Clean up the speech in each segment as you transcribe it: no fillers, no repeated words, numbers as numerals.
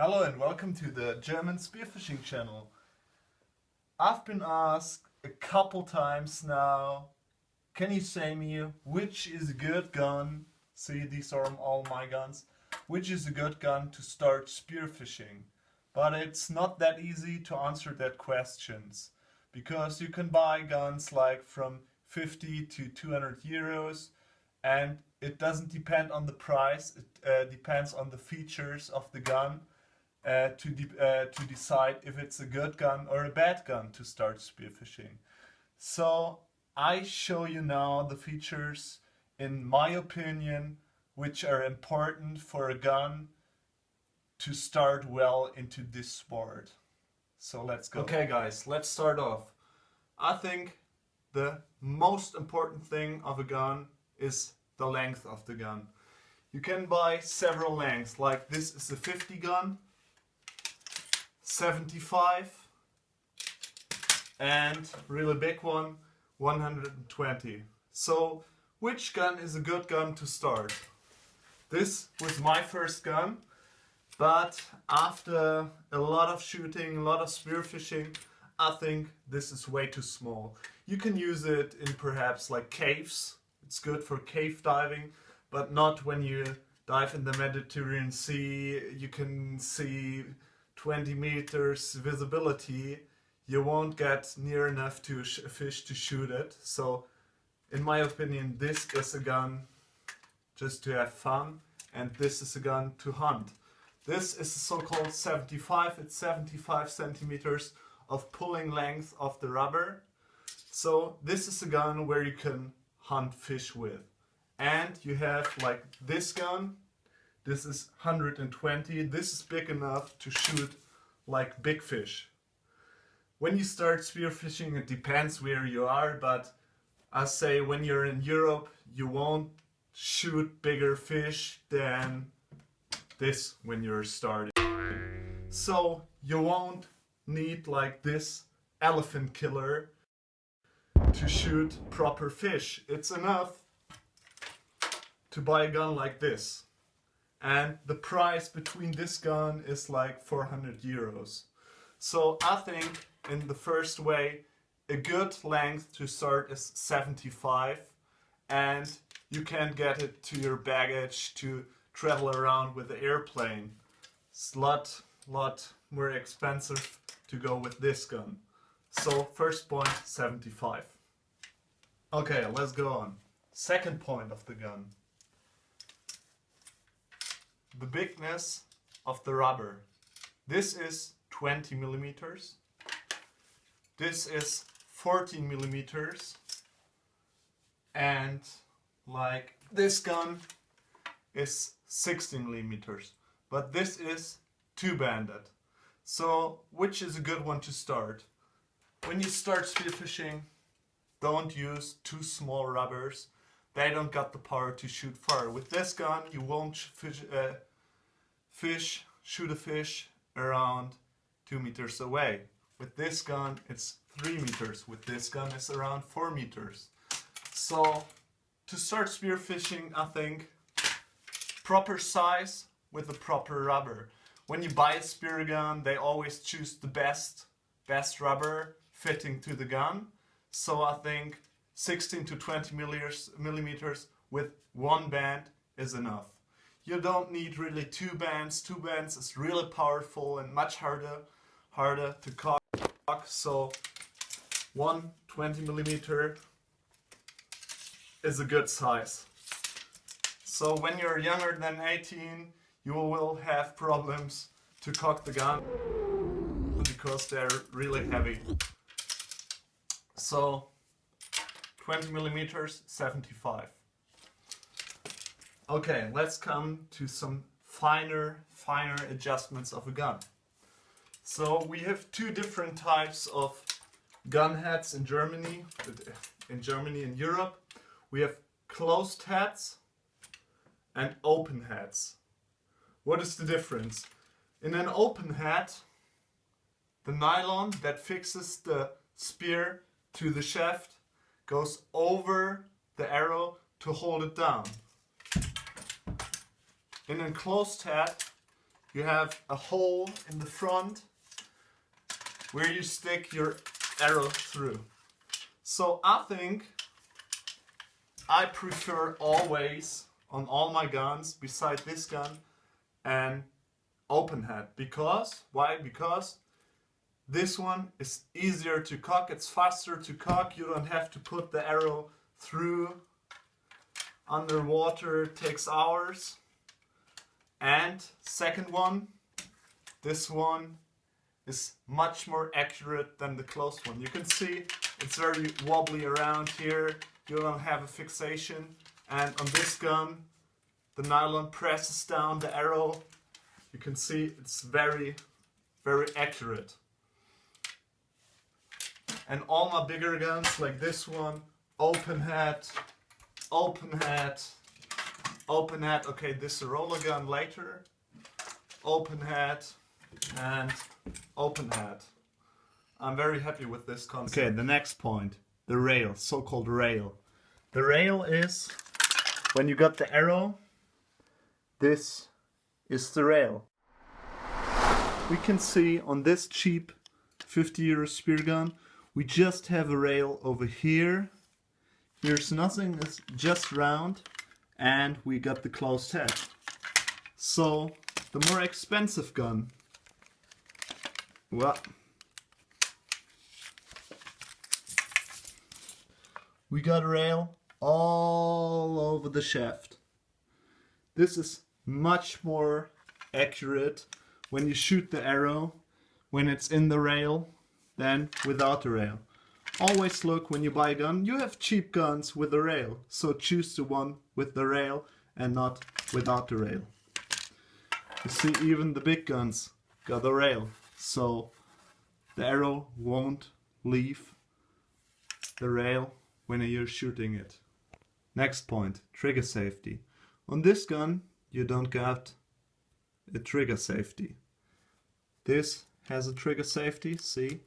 Hello and welcome to the German Spearfishing channel. I've been asked a couple times now, can you say me which is a good gun? See, these are all my guns. Which is a good gun to start spearfishing? But it's not that easy to answer that questions, because you can buy guns like from 50 to 200 euros, and it doesn't depend on the price, it depends on the features of the gun to decide if it's a good gun or a bad gun to start spearfishing. So I show you now the features, in my opinion, which are important for a gun to start well into this sport. So let's go. Okay guys, let's start off. I think the most important thing of a gun is the length of the gun. You can buy several lengths, like this is a 50 gun, 75, and really big one, 120. So which gun is a good gun to start? This was my first gun, but after a lot of shooting, a lot of spearfishing, I think this is way too small. You can use it in perhaps like caves. It's good for cave diving, but not when you dive in the Mediterranean Sea. You can see 20 meters visibility. You won't get near enough to a fish to shoot it. So in my opinion, this is a gun just to have fun, and this is a gun to hunt. This is the so-called 75. It's 75 centimeters of pulling length of the rubber. So this is a gun where you can hunt fish with. And you have like this gun. This is 120. This is big enough to shoot like big fish. When you start spearfishing, it depends where you are, but I say when you're in Europe, you won't shoot bigger fish than this when you're starting. So you won't need like this elephant killer to shoot proper fish. It's enough to buy a gun like this. And the price between this gun is like 400 euros. So I think in the first way, a good length to start is 75, and you can get it to your baggage to travel around with the airplane. It's a lot more expensive to go with this gun. So first point, 75. Okay, let's go on. Second point of the gun. The bigness of the rubber. This is 20 millimeters. This is 14 millimeters. And like this gun is 16 millimeters. But this is two-banded. So which is a good one to start? When you start spearfishing, don't use too small rubbers. They don't got the power to shoot far. With this gun, you won't shoot a fish around 2 meters away. With this gun, it's 3 meters. With this gun, it's around 4 meters. So to start spearfishing, I think proper size with the proper rubber. When you buy a spear gun, they always choose the best rubber fitting to the gun. So I think 16 to 20 millimeters with one band is enough. You don't need really two bands. Two bands is really powerful and much harder to cock. So one 20 millimeter is a good size. So when you're younger than 18, you will have problems to cock the gun because they're really heavy. So 20 millimeters, 75. Okay, let's come to some finer adjustments of a gun. So we have two different types of gun heads in Germany. In Europe, we have closed heads and open heads. What is the difference? In an open head, the nylon that fixes the spear to the shaft goes over the arrow to hold it down. In a closed head, you have a hole in the front where you stick your arrow through. So I think I prefer always on all my guns, beside this gun, an open head. Because, why? Because this one is easier to cock, it's faster to cock, you don't have to put the arrow through underwater, it takes hours. And second one, this one is much more accurate than the closed one. You can see it's very wobbly around here, you don't have a fixation. And on this gun, the nylon presses down the arrow. You can see it's very, very accurate. And all my bigger guns, like this one, open head, open head, open head. Okay, this is a roller gun later. Open head and open head. I'm very happy with this concept. Okay, the next point, the rail, so-called rail. The rail is, when you got the arrow, this is the rail. We can see on this cheap 50€ spear gun, we just have a rail over here. Here's nothing, it's just round, and we got the closed head. So the more expensive gun, well, we got a rail all over the shaft. This is much more accurate when you shoot the arrow when it's in the rail than without the rail. Always look, when you buy a gun, you have cheap guns with a rail, so choose the one with the rail and not without the rail. You see, even the big guns got a rail, so the arrow won't leave the rail when you're shooting it. Next point, trigger safety. On this gun you don't got a trigger safety. This has a trigger safety, see?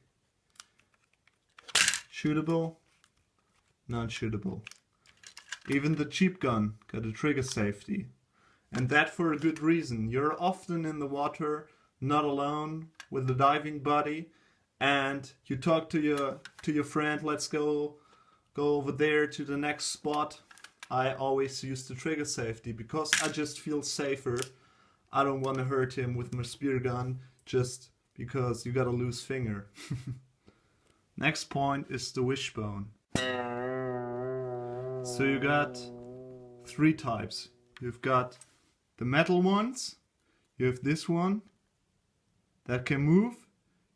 Shootable, non-shootable. Even the cheap gun got a trigger safety. And that for a good reason. You're often in the water, not alone, with a diving buddy, and you talk to your friend, let's go over there to the next spot. I always use the trigger safety because I just feel safer. I don't want to hurt him with my spear gun just because you got a loose finger. Next point is the wishbone. So you got three types. You've got the metal ones, you have this one that can move,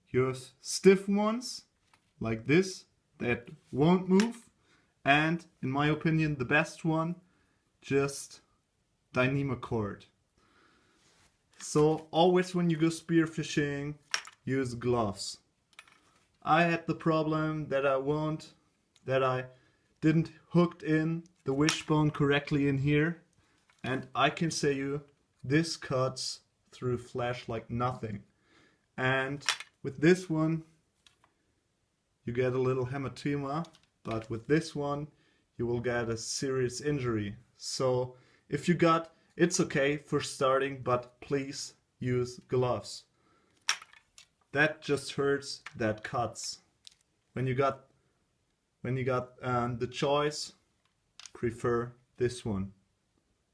you have stiff ones like this that won't move, and in my opinion the best one, just Dyneema cord. So always when you go spearfishing, use gloves. I had the problem that I didn't hooked in the wishbone correctly in here, and I can say you, this cuts through flesh like nothing. And with this one, you get a little hematoma, but with this one, you will get a serious injury. So if you got, it's okay for starting, but please use gloves. That just hurts, that cuts. When you got the choice, prefer this one,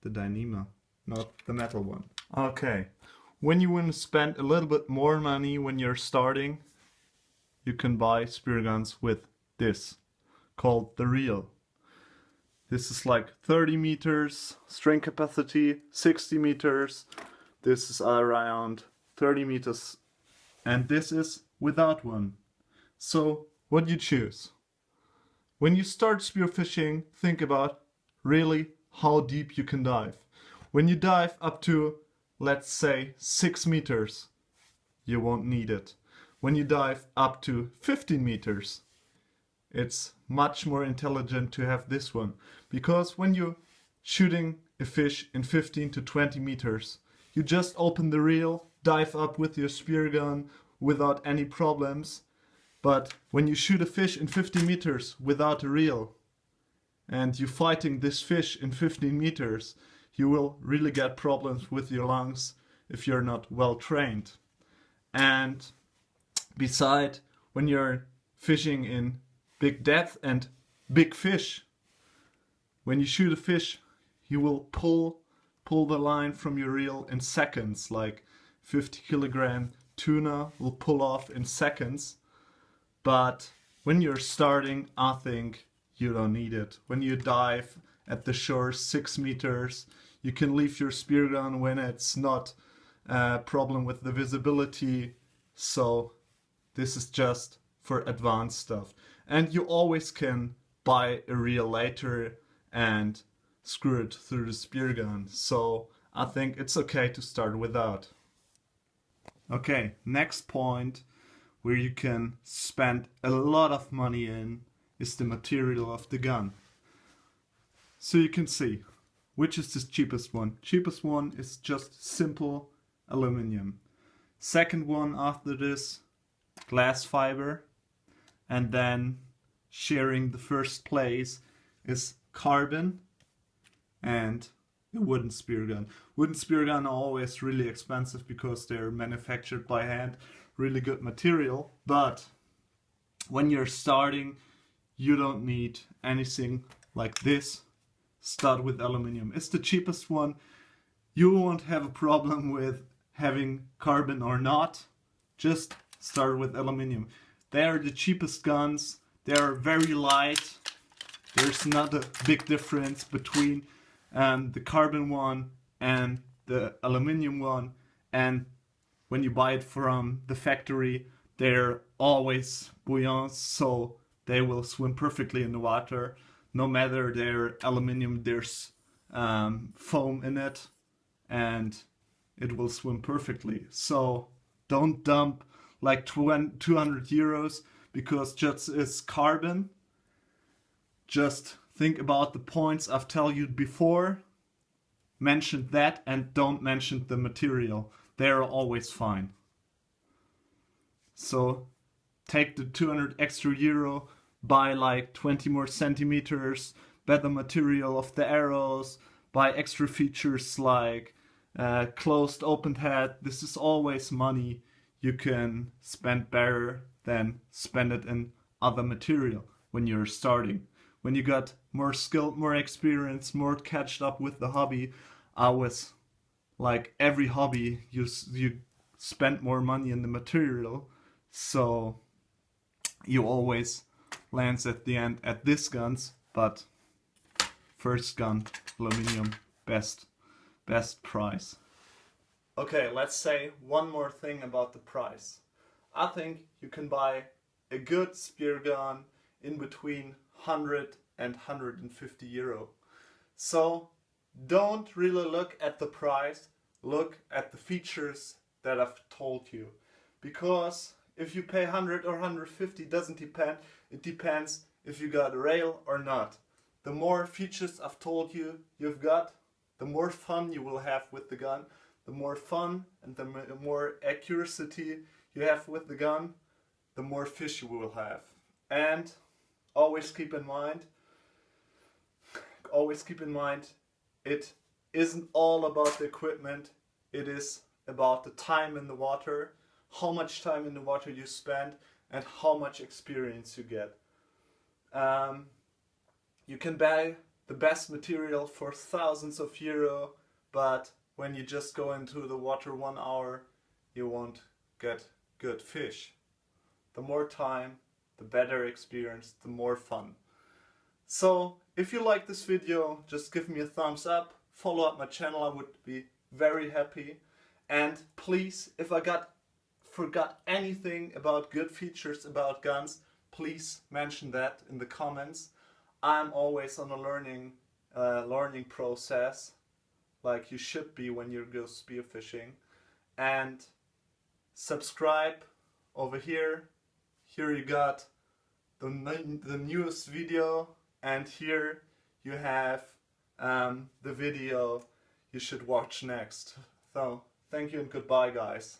the Dyneema, not the metal one. Okay, when you want to spend a little bit more money when you're starting, you can buy spear guns with this, called the Reel. This is like 30 meters string capacity, 60 meters. This is around 30 meters. And this is without one. So what do you choose? When you start spearfishing, think about really how deep you can dive. When you dive up to, let's say, 6 meters, you won't need it. When you dive up to 15 meters, it's much more intelligent to have this one. Because when you're shooting a fish in 15 to 20 meters, you just open the reel, dive up with your spear gun without any problems. But when you shoot a fish in 50 meters without a reel, and you're fighting this fish in 15 meters, you will really get problems with your lungs if you're not well trained. And beside, when you're fishing in big depth and big fish, when you shoot a fish, you will pull the line from your reel in seconds. Like 50 kilogram tuna will pull off in seconds. But when you're starting, I think you don't need it. When you dive at the shore 6 meters, you can leave your spear gun when it's not a problem with the visibility. So this is just for advanced stuff. And you always can buy a reel later and screw it through the spear gun. So I think it's okay to start without. Okay, next point where you can spend a lot of money in is the material of the gun. So you can see which is the cheapest one. Cheapest one is just simple aluminium. Second one after this, glass fiber. And then sharing the first place is carbon and a wooden spear gun. Wooden spear gun are always really expensive because they're manufactured by hand. Really good material, but when you're starting, you don't need anything like this. Start with aluminium. It's the cheapest one. You won't have a problem with having carbon or not. Just start with aluminium. They are the cheapest guns. They are very light. There's not a big difference between the carbon one and the aluminium one. And when you buy it from the factory, they're always buoyant, so they will swim perfectly in the water. No matter they're aluminium, there's foam in it, and it will swim perfectly. So don't dump like 200 euros because just it's carbon. Just think about the points I've told you before. Mention that and don't mention the material. They're always fine. So take the 200 extra euro, buy like 20 more centimeters, better material of the arrows, buy extra features like closed open head. This is always money you can spend better than spend it in other material when you're starting. When you got more skill, more experience, more catched up with the hobby, I was like every hobby, you spend more money in the material, so you always lands at the end at this guns, but first gun, aluminium, best price. Okay, let's say one more thing about the price. I think you can buy a good spear gun in between 100 and 150 euro. So don't really look at the price, look at the features that I've told you. Because if you pay 100 or 150 doesn't depend, it depends if you got a rail or not. The more features I've told you you've got, the more fun you will have with the gun. The more fun and the more accuracy you have with the gun, the more fish you will have. And always keep in mind, it isn't all about the equipment, it is about the time in the water, how much time in the water you spend, and how much experience you get. You can buy the best material for thousands of euro, but when you just go into the water 1 hour, you won't get good fish. The more time, the better experience, the more fun. So if you like this video, just give me a thumbs up, follow up my channel, I would be very happy. And please, if I forgot anything about good features about guns, please mention that in the comments. I'm always on a learning process, like you should be when you go spearfishing. And subscribe over here. Here you got the newest video, and here you have the video you should watch next. So thank you and goodbye, guys.